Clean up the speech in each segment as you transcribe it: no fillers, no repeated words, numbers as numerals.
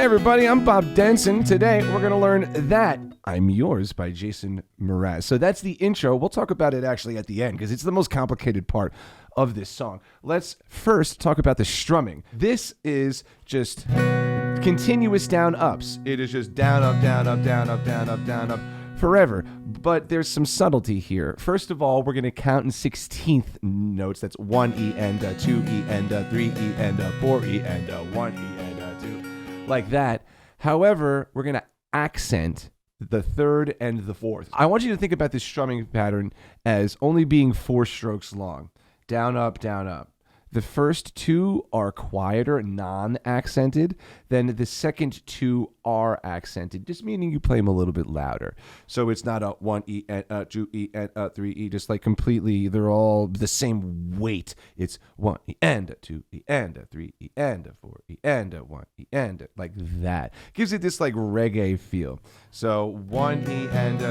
everybody, I'm Bob Denson. Today, we're going to learn That I'm Yours by Jason Mraz. So that's the intro. We'll talk about it actually at the end because it's the most complicated part of this song. Let's first talk about the strumming. This is just continuous down ups. It is just down, up, down, up, down, up, down, up, down, up, forever. But there's some subtlety here. First of all, we're going to count in 16th notes. That's 1 E and 2 E and 3 E and 4 E and 1 E and 2. Like that. However, we're going to accent the third and the fourth. I want you to think about this strumming pattern as only being 4 strokes long. Down, up, down, up. The first 2 are quieter, non-accented. Then the second 2 are accented, just meaning you play them a little bit louder. So it's not a 1 E and 2 E and 3 E, just like completely, they're all the same weight. It's 1 E and 2 E and 3 E and 4 E and 1 E and, like that. Gives it this like reggae feel. So 1 E and 2 E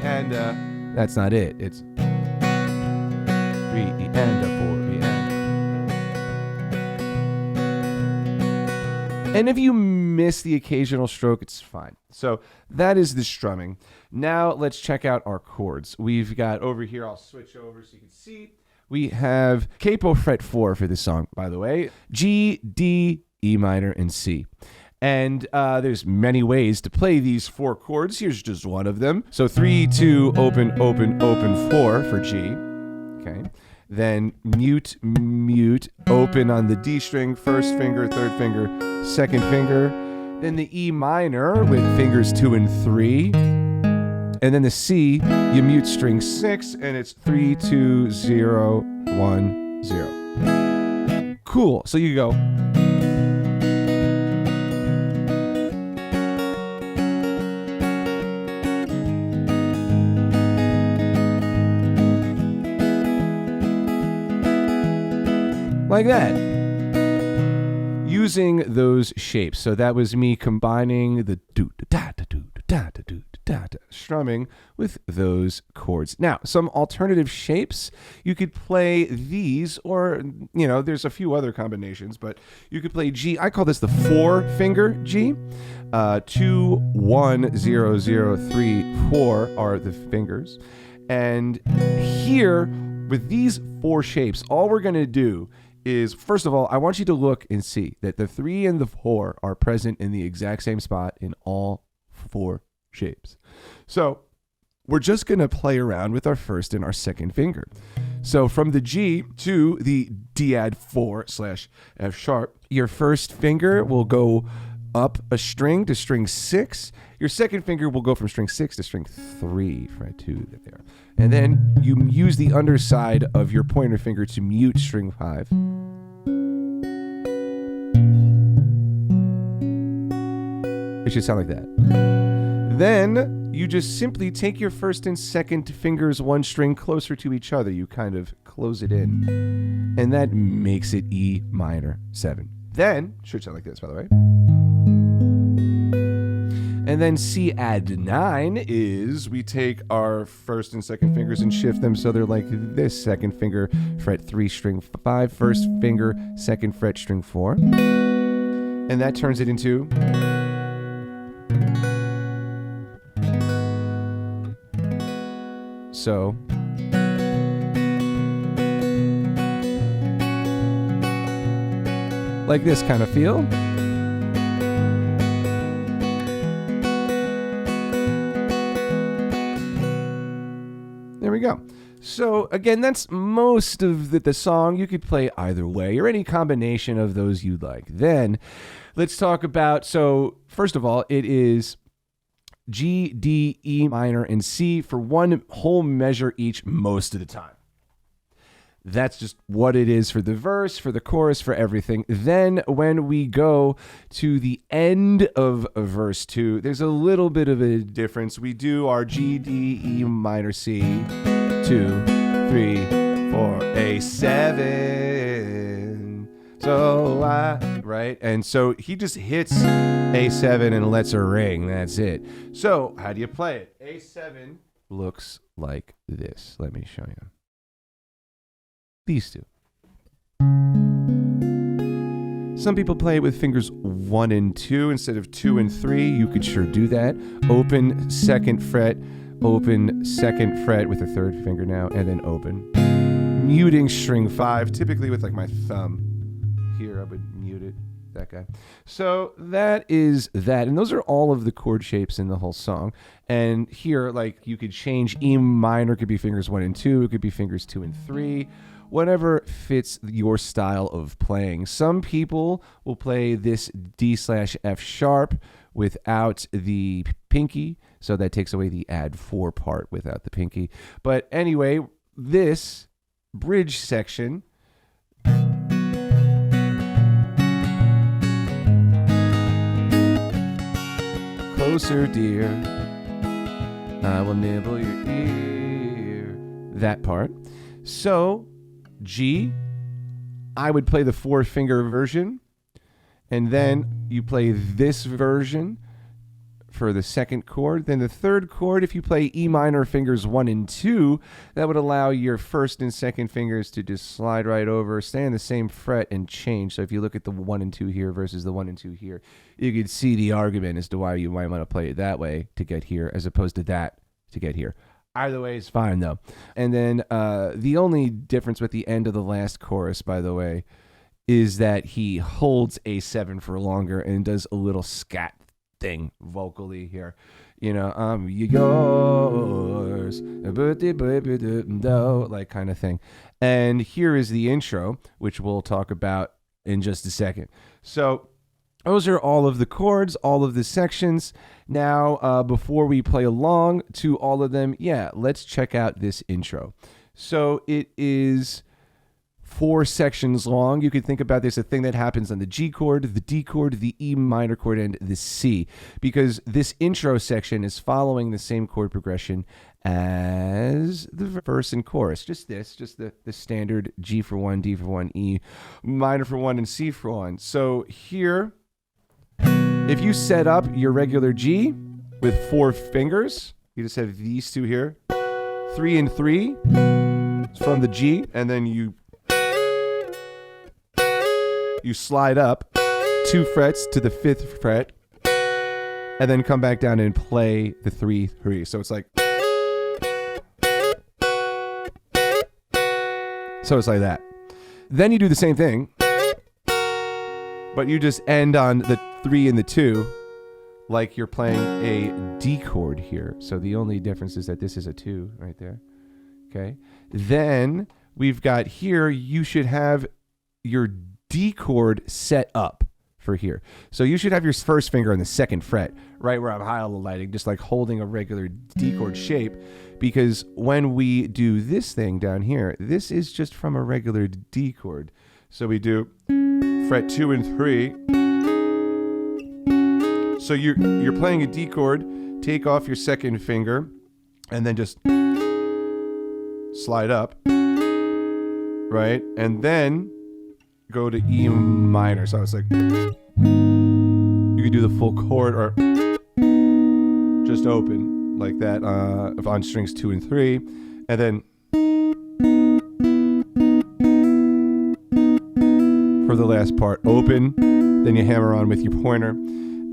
and, that's not it. It's 3 E and 4 E and. And if you miss the occasional stroke, it's fine. So that is the strumming. Now let's check out our chords. We've got over here, I'll switch over so you can see. We have capo fret 4 for this song, by the way. G, D, E minor, and C. And there's many ways to play these 4 chords. Here's just one of them. So 3, 2, open, open, open, 4 for G. Okay. Then mute, mute, open on the D string, first finger, third finger, second finger. Then the E minor with fingers 2 and 3. And then the C, you mute string 6, and it's 3, 2, 0, 1, 0. Cool. So you go. Like that, using those shapes. So that was me combining the strumming with those chords. Now, some alternative shapes. You could play these, or, you know, there's a few other combinations, but you could play G. I call this the 4-finger G. 2, 1, 0, 0, 3, 4 are the fingers. And here, with these 4 shapes, all we're going to do is, first of all, I want you to look and see that the 3 and the 4 are present in the exact same spot in all 4 shapes. So we're just going to play around with our first and our second finger. So from the G to the D add 4/F sharp, your first finger will go up a string to string 6. Your second finger will go from string 6 to string 3, fret 2 there. And then you use the underside of your pointer finger to mute string 5. It should sound like that. Then you just simply take your first and second fingers 1 string closer to each other. You kind of close it in. And that makes it E minor 7. Then, should sound like this, by the way. And then C add 9 is we take our first and second fingers and shift them so they're like this. Second finger, fret 3, string 5. First finger, second fret, string 4. And that turns it into... So... like this kind of feel. There we go. So again, that's most of the song. You could play either way or any combination of those you'd like. Then let's talk about, so first of all, it is G, D, E minor, and C for 1 whole measure each most of the time. That's just what it is for the verse, for the chorus, for everything. Then when we go to the end of verse 2, there's a little bit of a difference. We do our G, D, E minor, C, 2, 3, 4, A, 7. So right? And so he just hits A7 and lets her ring. That's it. So how do you play it? A7 looks like this. Let me show you. These two. Some people play it with fingers 1 and 2 instead of 2 and 3. You could sure do that. Open 2nd fret, open 2nd fret with the 3rd finger now, and then open. Muting string 5, typically with like my thumb. Here I would mute it, that guy. So that is that, and those are all of the chord shapes in the whole song. And here, like, you could change E minor, could be fingers 1 and 2, it could be fingers 2 and 3. Whatever fits your style of playing. Some people will play this D/F sharp without the pinky, so that takes away the add 4 part without the pinky. But anyway, this bridge section closer, dear, I will nibble your ear. That part. So G, I would play the 4-finger version, and then you play this version for the 2nd chord. Then the 3rd chord, if you play E minor fingers 1 and 2, that would allow your 1st and 2nd fingers to just slide right over, stay on the same fret, and change. So if you look at the 1 and 2 here versus the 1 and 2 here, you could see the argument as to why you might want to play it that way to get here as opposed to that to get here. Either way is fine, though. And then the only difference with the end of the last chorus, by the way, is that he holds A7 for longer and does a little scat thing vocally here. You know, I'm yours, like kind of thing. And here is the intro, which we'll talk about in just a second. So those are all of the chords, all of the sections. Now, before we play along to all of them, let's check out this intro. So it is 4 sections long. You could think about this, a thing that happens on the G chord, the D chord, the E minor chord, and the C, because this intro section is following the same chord progression as the verse and chorus. Just the standard G for 1, D for 1, E minor for 1, and C for 1. So here, if you set up your regular G with 4 fingers, you just have these 2 here, 3 and 3 from the G, and then you slide up 2 frets to the 5th fret, and then come back down and play the 3, 3. So it's like, that. Then you do the same thing, but you just end on the 3 and the 2 like you're playing a D chord here. So the only difference is that this is a 2 right there. Okay. Then we've got here, you should have your D chord set up for here. So you should have your 1st finger on the 2nd fret, right where I'm highlighting, just like holding a regular D chord shape, because when we do this thing down here, this is just from a regular D chord. So we do fret 2 and 3. So you're playing a D chord, take off your 2nd finger, and then just slide up, right? And then go to E minor. So it's like, you could do the full chord or just open like that on strings 2 and 3. And then for the last part, open, then you hammer on with your pointer.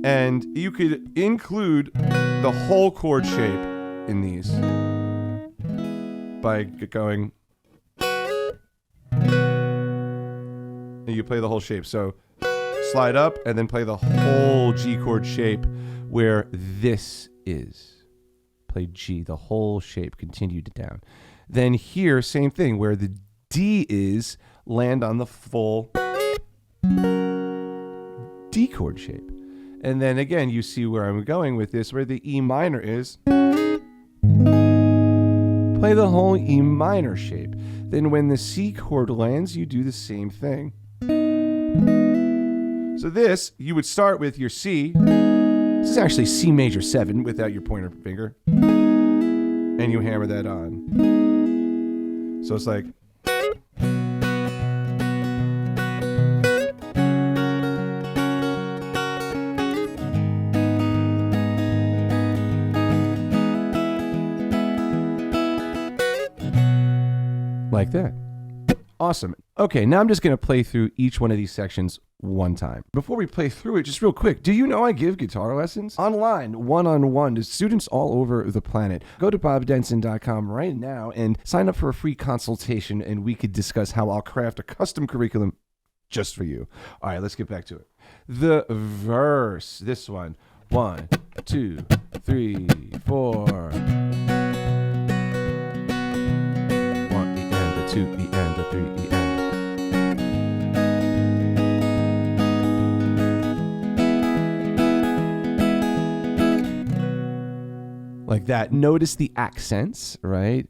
And you could include the whole chord shape in these by going, and you play the whole shape. So slide up and then play the whole G chord shape where this is. Play G, the whole shape, continued down. Then here, same thing, where the D is, land on the full D chord shape. And then again, you see where I'm going with this, where the E minor is. Play the whole E minor shape. Then when the C chord lands, you do the same thing. So this, you would start with your C. This is actually C major 7 without your pointer finger. And you hammer that on. So it's like, like that. Awesome. Okay, now I'm just going to play through each one of these sections one time. Before we play through it, just real quick, do you know I give guitar lessons online, one-on-one, to students all over the planet? Go to bobdenson.com right now and sign up for a free consultation, and we could discuss how I'll craft a custom curriculum just for you. All right, let's get back to it. The verse, this one. 1, 2, 3, 4. 1 E and a 2 E and a 3 E and. Like that. Notice the accents, right?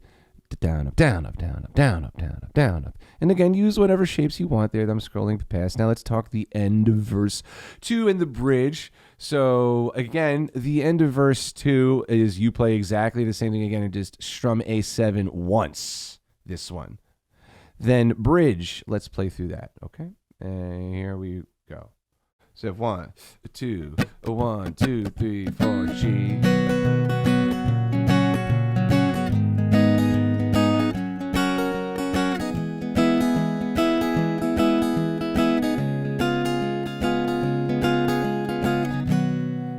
Down, up, down, up, down, up, down, up, down, up, down, up. And again, use whatever shapes you want there that I'm scrolling past. Now let's talk the end of verse 2 and the bridge. So again, the end of verse 2 is you play exactly the same thing again and just strum A7 once. This one. Then bridge. Let's play through that, okay? And here we go. So 1, 2, 1, 2, 3, 4, G.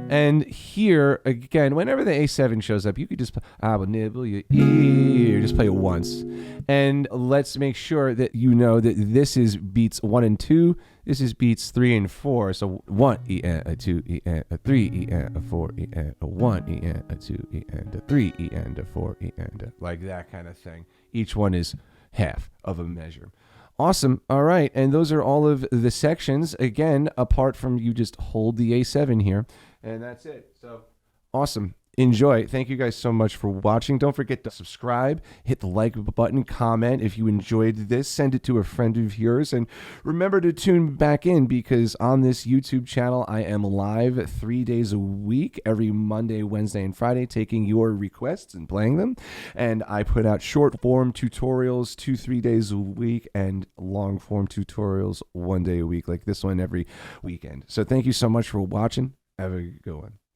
And here, again, whenever the A7 shows up, you could just play, I will nibble your ear. Just play it once. And let's make sure that you know that this is beats 1 and 2. This is beats 3 and 4. So 1 E and a 2 E and a 3 E and a 4 E and a 1 E and a 2 E and a 3 E and a 4 E and a, like that kind of thing. Each one is half of a measure. Awesome. All right. And those are all of the sections. Again, apart from you just hold the A7 here. And that's it. So awesome. Enjoy. Thank you guys so much for watching. Don't forget to subscribe, hit the like button, comment if you enjoyed this, send it to a friend of yours, and remember to tune back in because on this YouTube channel, I am live 3 days a week, every Monday, Wednesday, and Friday, taking your requests and playing them. And I put out short form tutorials 2-3 days a week and long form tutorials 1 day a week, like this one every weekend. So thank you so much for watching. Have a good one.